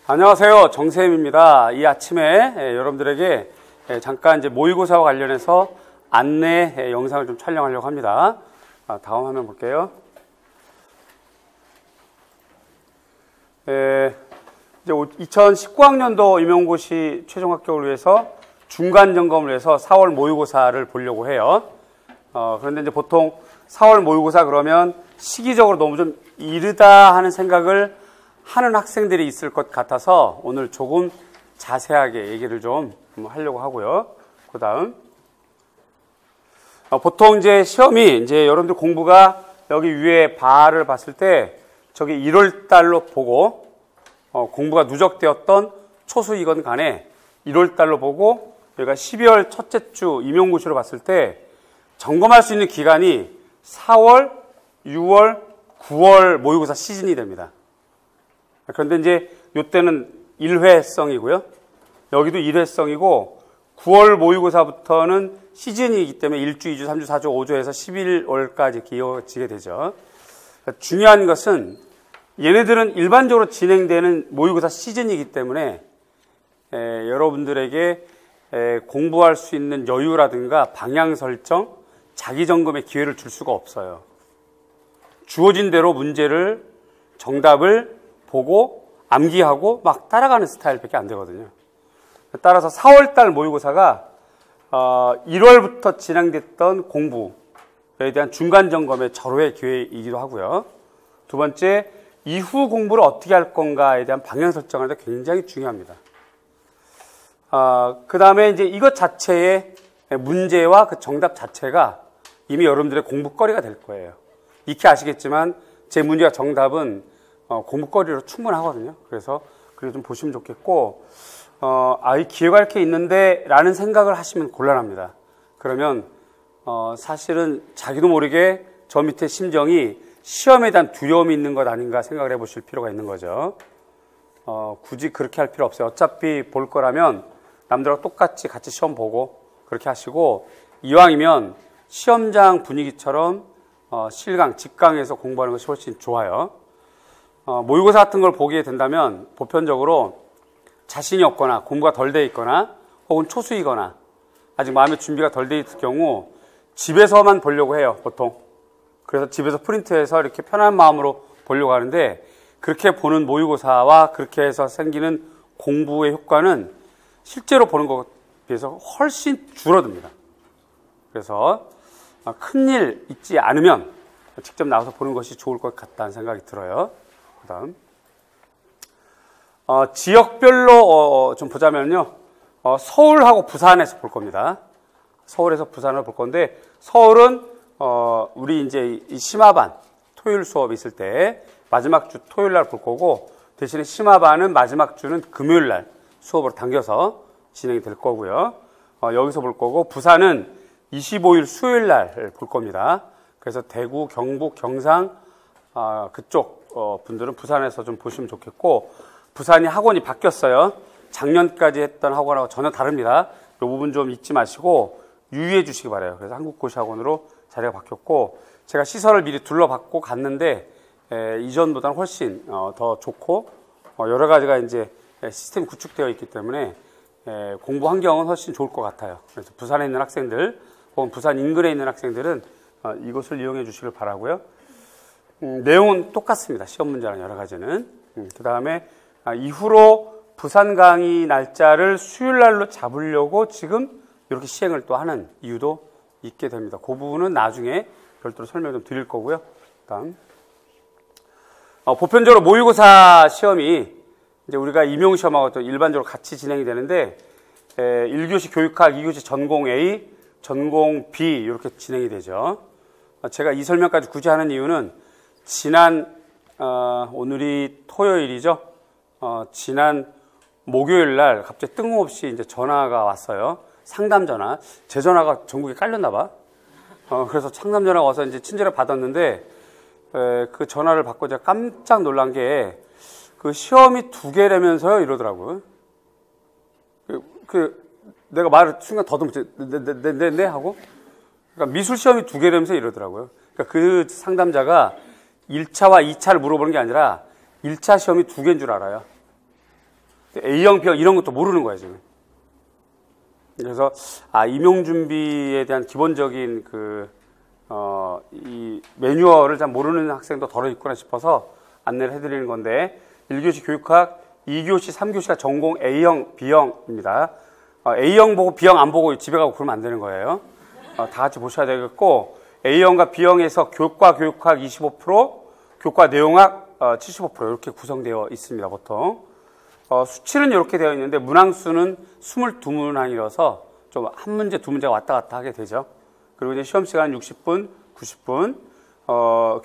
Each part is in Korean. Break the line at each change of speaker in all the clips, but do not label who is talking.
안녕하세요. 정쌤입니다. 이 아침에 여러분들에게 잠깐 이제 모의고사와 관련해서 안내 영상을 좀 촬영하려고 합니다. 다음 화면 볼게요. 이제 2019학년도 임용고시 최종 합격을 위해서 중간 점검을 위해서 4월 모의고사를 보려고 해요. 그런데 이제 보통 4월 모의고사 그러면 시기적으로 너무 좀 이르다 하는 생각을 하는 학생들이 있을 것 같아서 오늘 조금 자세하게 얘기를 좀 하려고 하고요. 그 다음. 보통 이제 시험이 이제 여러분들 공부가 여기 위에 바를 봤을 때 저기 1월 달로 보고 공부가 누적되었던 초수이건 간에 1월 달로 보고 여기가 12월 첫째 주 임용고시로 봤을 때 점검할 수 있는 기간이 4월, 6월, 9월 모의고사 시즌이 됩니다. 그런데 이제 이때는 1회성이고요. 여기도 1회성이고 9월 모의고사부터는 시즌이기 때문에 1주, 2주, 3주, 4주, 5주에서 11월까지 이어지게 되죠. 중요한 것은 얘네들은 일반적으로 진행되는 모의고사 시즌이기 때문에 여러분들에게 공부할 수 있는 여유라든가 방향 설정, 자기 점검의 기회를 줄 수가 없어요. 주어진 대로 문제를, 정답을 보고 암기하고 막 따라가는 스타일밖에 안 되거든요. 따라서 4월달 모의고사가 1월부터 진행됐던 공부에 대한 중간점검의 절호의 기회이기도 하고요. 두 번째, 이후 공부를 어떻게 할 건가에 대한 방향 설정을 할 때 굉장히 중요합니다. 그 다음에 이제 이것 자체의 문제와 그 정답 자체가 이미 여러분들의 공부거리가 될 거예요. 익히 아시겠지만 제 문제와 정답은 공부거리로 충분하거든요. 그래서 그렇게 좀 보시면 좋겠고, 이 기회가 이렇게 있는데 라는 생각을 하시면 곤란합니다. 그러면 사실은 자기도 모르게 저 밑에 심정이 시험에 대한 두려움이 있는 것 아닌가 생각을 해보실 필요가 있는 거죠. 굳이 그렇게 할 필요 없어요. 어차피 볼 거라면 남들하고 똑같이 같이 시험 보고 그렇게 하시고, 이왕이면 시험장 분위기처럼 실강, 직강에서 공부하는 것이 훨씬 좋아요. 모의고사 같은 걸 보게 된다면 보편적으로 자신이 없거나 공부가 덜 돼 있거나 혹은 초수이거나 아직 마음의 준비가 덜 돼 있을 경우 집에서만 보려고 해요, 보통. 그래서 집에서 프린트해서 이렇게 편한 마음으로 보려고 하는데, 그렇게 보는 모의고사와 그렇게 해서 생기는 공부의 효과는 실제로 보는 것에 비해서 훨씬 줄어듭니다. 그래서 큰일 있지 않으면 직접 나와서 보는 것이 좋을 것 같다는 생각이 들어요. 그 다음. 지역별로 좀 보자면요. 서울하고 부산에서 볼 겁니다. 서울에서 부산을 볼 건데, 서울은 우리 이제 이 심화반 토요일 수업이 있을 때 마지막 주 토요일 날 볼 거고, 대신에 심화반은 마지막 주는 금요일 날 수업으로 당겨서 진행이 될 거고요. 여기서 볼 거고, 부산은 25일 수요일 날 볼 겁니다. 그래서 대구, 경북, 경상 그쪽 분들은 부산에서 좀 보시면 좋겠고, 부산이 학원이 바뀌었어요. 작년까지 했던 학원하고 전혀 다릅니다. 이 부분 좀 잊지 마시고 유의해 주시기 바라요. 그래서 한국고시학원으로 자리가 바뀌었고, 제가 시설을 미리 둘러봤고 갔는데 이전보다는 훨씬 더 좋고 여러 가지가 이제 시스템이 구축되어 있기 때문에 공부 환경은 훨씬 좋을 것 같아요. 그래서 부산에 있는 학생들 혹은 부산 인근에 있는 학생들은 이것을 이용해 주시길 바라고요. 내용은 똑같습니다. 시험 문제랑 여러 가지는. 그 다음에 이후로 부산 강의 날짜를 수요일 날로 잡으려고 지금 이렇게 시행을 또 하는 이유도 있게 됩니다. 그 부분은 나중에 별도로 설명 좀 드릴 거고요. 다음. 보편적으로 모의고사 시험이 이제 우리가 임용시험하고 또 일반적으로 같이 진행이 되는데 1교시 교육학, 2교시 전공 A, 전공 B 이렇게 진행이 되죠. 제가 이 설명까지 굳이 하는 이유는 지난 오늘이 토요일이죠. 지난 목요일 날 갑자기 뜬금없이 이제 전화가 왔어요. 상담 전화. 제 전화가 전국에 깔렸나 봐. 그래서 상담 전화가 와서 이제 친절히 받았는데 그 전화를 받고 제가 깜짝 놀란 게 그 시험이 2개라면서요 이러더라고요. 내가 말을 순간 더듬었지. 네 하고. 그러니까 미술 시험이 2개라면서 이러더라고요. 그러니까 그 상담자가 1차와 2차를 물어보는 게 아니라 1차 시험이 2개인 줄 알아요. A형, B형 이런 것도 모르는 거야, 지금. 그래서, 임용준비에 대한 기본적인 이 매뉴얼을 잘 모르는 학생도 덜어 있구나 싶어서 안내를 해드리는 건데, 1교시 교육학, 2교시, 3교시가 전공 A형, B형입니다. A형 보고 B형 안 보고 집에 가고 그러면 안 되는 거예요. 다 같이 보셔야 되겠고, A형과 B형에서 교과 교육학 25%, 교과 내용학 75% 이렇게 구성되어 있습니다, 보통. 수치는 이렇게 되어 있는데 문항수는 22문항이라서 좀 한 문제, 두 문제가 왔다 갔다 하게 되죠. 그리고 이제 시험 시간은 60분, 90분.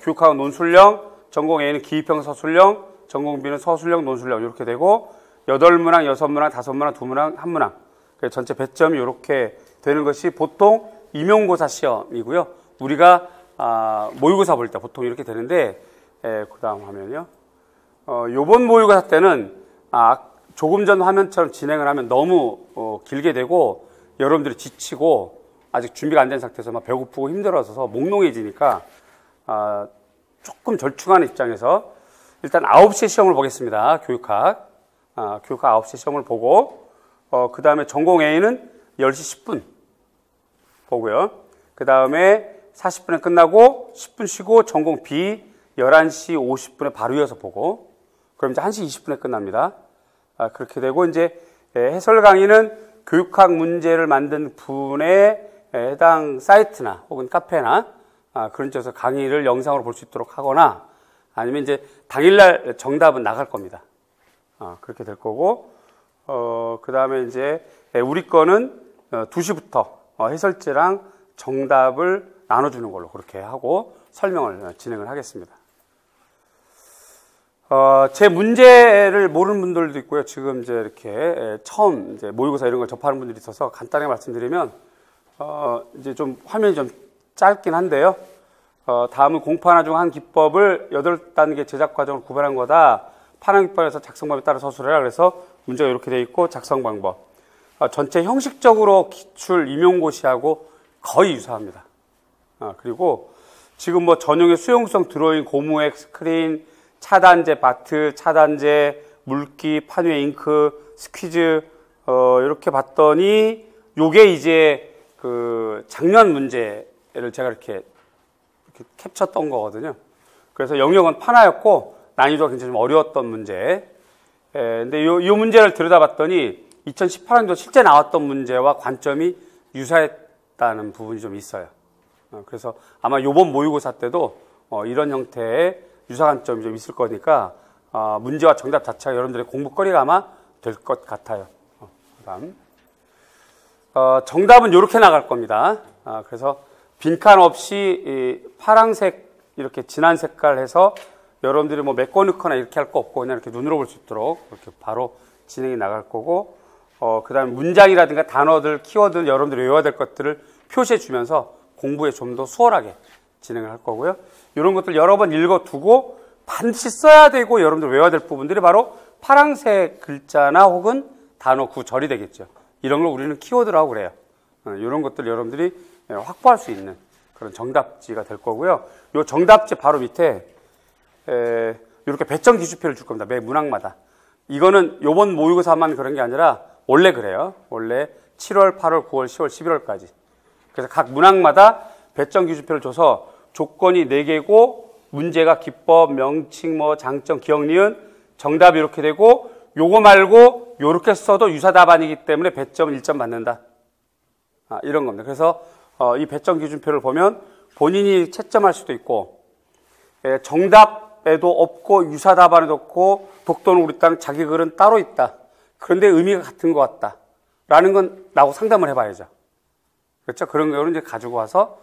교육학은 논술형, 전공 A는 기입형 서술형, 전공 B는 서술형, 논술형 이렇게 되고 8문항, 6문항, 5문항, 2문항, 1문항. 그래서 전체 배점이 이렇게 되는 것이 보통 임용고사 시험이고요. 우리가 모의고사 볼 때 보통 이렇게 되는데 그 다음 화면이요. 요번 모의고사 때는 조금 전 화면처럼 진행을 하면 너무 길게 되고 여러분들이 지치고 아직 준비가 안 된 상태에서 막 배고프고 힘들어서 몽롱해지니까 조금 절충하는 입장에서 일단 9시에 시험을 보겠습니다. 교육학 9시에 시험을 보고 그 다음에 전공 A는 10시 10분 보고요. 그 다음에 40분에 끝나고 10분 쉬고 전공 B 11시 50분에 바로 이어서 보고 그럼 이제 1시 20분에 끝납니다. 그렇게 되고 이제 해설 강의는 교육학 문제를 만든 분의 해당 사이트나 혹은 카페나 그런 쪽에서 강의를 영상으로 볼 수 있도록 하거나 아니면 이제 당일날 정답은 나갈 겁니다. 그렇게 될 거고 그 다음에 이제 우리 거는 2시부터 해설지랑 정답을 나눠주는 걸로 그렇게 하고 설명을 진행을 하겠습니다. 제 문제를 모르는 분들도 있고요. 지금 이제 이렇게 처음 이제 모의고사 이런 걸 접하는 분들이 있어서 간단하게 말씀드리면, 이제 좀 화면이 좀 짧긴 한데요. 다음은 공파나 중 한 기법을 8단계 제작 과정을 구별한 거다. 파란 깃발에서 작성 방법에 따라 서술해라. 그래서 문제가 이렇게 되어 있고 작성 방법. 전체 형식적으로 기출 임용고시하고 거의 유사합니다. 그리고 지금 뭐 전용의 수용성 드로잉, 고무액, 스크린, 차단제, 바트, 차단제, 물기, 판회, 잉크, 스퀴즈, 이렇게 봤더니, 요게 이제 그 작년 문제를 제가 이렇게 캡쳤던 거거든요. 그래서 영역은 판화였고, 난이도가 굉장히 좀 어려웠던 문제. 근데 요 문제를 들여다봤더니, 2018년도 실제 나왔던 문제와 관점이 유사했다는 부분이 좀 있어요. 그래서 아마 요번 모의고사 때도 이런 형태의 유사 관점이 좀 있을 거니까 문제와 정답 자체가 여러분들의 공부거리가 아마 될 것 같아요. 그다음 정답은 이렇게 나갈 겁니다. 그래서 빈칸 없이 이 파란색 이렇게 진한 색깔 해서 여러분들이 뭐 메꿔 넣거나 이렇게 할 거 없고 그냥 이렇게 눈으로 볼 수 있도록 이렇게 바로 진행이 나갈 거고 그다음에 문장이라든가 단어들, 키워드 여러분들이 외워야 될 것들을 표시해 주면서 공부에 좀 더 수월하게 진행을 할 거고요. 이런 것들 여러 번 읽어두고 반드시 써야 되고 여러분들 외워야 될 부분들이 바로 파란색 글자나 혹은 단어 구절이 되겠죠. 이런 걸 우리는 키워드라고 그래요. 이런 것들 여러분들이 확보할 수 있는 그런 정답지가 될 거고요. 이 정답지 바로 밑에 이렇게 배점 기준표를 줄 겁니다. 매 문항마다. 이거는 요번 모의고사만 그런 게 아니라 원래 그래요. 원래 7월, 8월, 9월, 10월, 11월까지. 그래서 각 문항마다 배점 기준표를 줘서 조건이 4개고 문제가 기법, 명칭, 뭐 장점, 기억, 니은, 정답이 이렇게 되고 요거 말고 요렇게 써도 유사 답안이기 때문에 배점 1점 받는다. 이런 겁니다. 그래서 이 배점 기준표를 보면 본인이 채점할 수도 있고 정답에도 없고 유사 답안에도 없고 독도는 우리 땅 자기 글은 따로 있다. 그런데 의미가 같은 것 같다. 라는 건 나하고 상담을 해봐야죠. 그렇죠? 그런 거를 이제 가지고 와서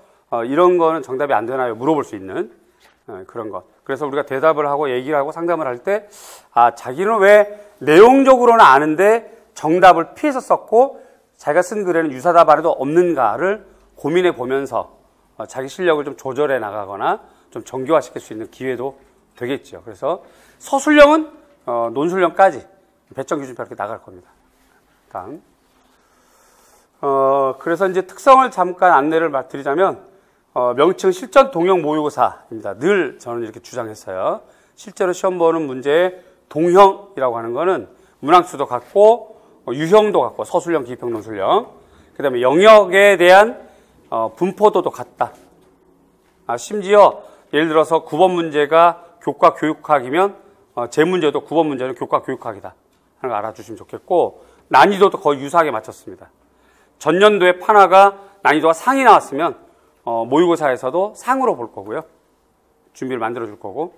이런 거는 정답이 안 되나요? 물어볼 수 있는 그런 것. 그래서 우리가 대답을 하고 얘기를 하고 상담을 할 때 자기는 왜 내용적으로는 아는데 정답을 피해서 썼고 자기가 쓴 글에는 유사 답안에도 없는가를 고민해 보면서 자기 실력을 좀 조절해 나가거나 좀 정교화시킬 수 있는 기회도 되겠죠. 그래서 서술형은 논술형까지 배점 기준표 이렇게 나갈 겁니다. 다음. 그래서 이제 특성을 잠깐 안내를 드리자면, 명칭 실전 동형 모의고사입니다. 늘 저는 이렇게 주장했어요. 실제로 시험 보는 문제의 동형이라고 하는 거는 문항수도 같고, 유형도 같고, 서술형, 기입형, 논술형. 그 다음에 영역에 대한 분포도도 같다. 심지어 예를 들어서 9번 문제가 교과 교육학이면 제 문제도 9번 문제는 교과 교육학이다 하는 거 알아주시면 좋겠고, 난이도도 거의 유사하게 맞췄습니다. 전년도에 판화가 난이도가 상이 나왔으면 모의고사에서도 상으로 볼 거고요. 준비를 만들어 줄 거고,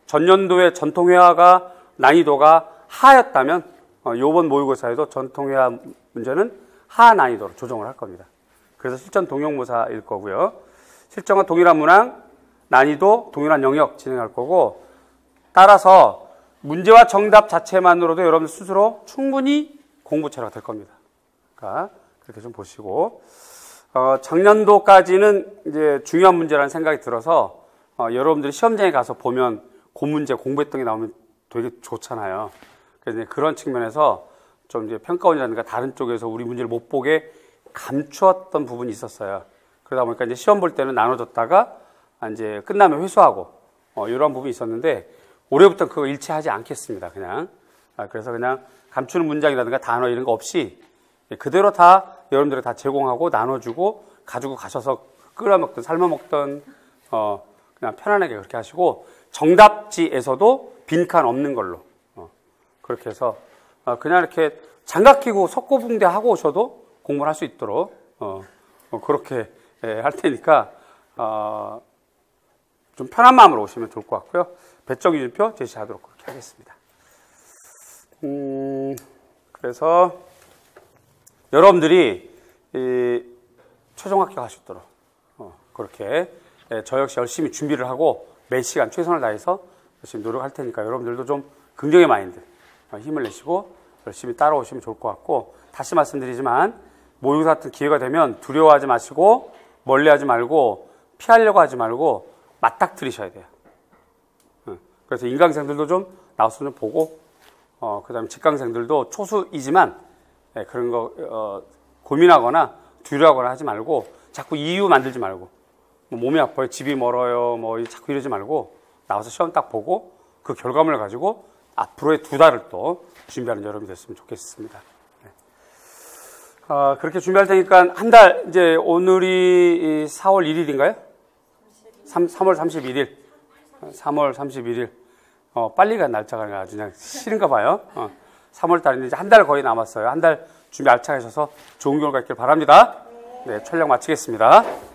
전년도에 전통회화가 난이도가 하였다면 이번 모의고사에도 전통회화 문제는 하 난이도로 조정을 할 겁니다. 그래서 실전 동형모사일 거고요. 실전과 동일한 문항, 난이도, 동일한 영역 진행할 거고, 따라서 문제와 정답 자체만으로도 여러분들 스스로 충분히 공부 체력가 될 겁니다. 그러니까 그렇게 좀 보시고, 작년도까지는 이제 중요한 문제라는 생각이 들어서 여러분들이 시험장에 가서 보면 그 문제 공부했던 게 나오면 되게 좋잖아요. 그래서 이제 그런 측면에서 좀 이제 평가원이라든가 다른 쪽에서 우리 문제를 못 보게 감추었던 부분이 있었어요. 그러다 보니까 이제 시험 볼 때는 나눠줬다가 이제 끝나면 회수하고 이런 부분이 있었는데, 올해부터는 그거 일치하지 않겠습니다. 그냥 그래서 그냥 감추는 문장이라든가 단어 이런 거 없이 그대로 다 여러분들이 다 제공하고 나눠주고 가지고 가셔서 끓여 먹든 삶아 먹든 그냥 편안하게 그렇게 하시고, 정답지에서도 빈칸 없는 걸로 그렇게 해서 그냥 이렇게 장갑 끼고 석고붕대 하고 오셔도 공부를 할 수 있도록 그렇게 할 테니까 좀 편한 마음으로 오시면 좋을 것 같고요. 배적 기준표 제시하도록 그렇게 하겠습니다. 그래서 여러분들이 최종 합격할 수 있도록 그렇게 저 역시 열심히 준비를 하고 매 시간 최선을 다해서 열심히 노력할 테니까 여러분들도 좀 긍정의 마인드 힘을 내시고 열심히 따라오시면 좋을 것 같고, 다시 말씀드리지만 모의고사 같은 기회가 되면 두려워하지 마시고 멀리하지 말고 피하려고 하지 말고 맞닥뜨리셔야 돼요. 그래서 인강생들도 좀 나와서 좀 보고, 그 다음에 직강생들도 초수이지만 그런 거 고민하거나 두려워하거나 하지 말고, 자꾸 이유 만들지 말고, 뭐 몸이 아파요, 집이 멀어요, 뭐 자꾸 이러지 말고 나와서 시험 딱 보고 그 결과물을 가지고 앞으로의 2달을 또 준비하는 여러분이 됐으면 좋겠습니다. 그렇게 준비할 테니까 한 달, 이제 오늘이 4월 1일인가요? 3월 31일. 3월 31일. 빨리 간 날짜가 아주 그냥 싫은가 봐요. 3월 달인데 이제 한 달 거의 남았어요. 한 달 준비 알차게 하셔서 좋은 결과 있길 바랍니다. 네, 촬영 마치겠습니다.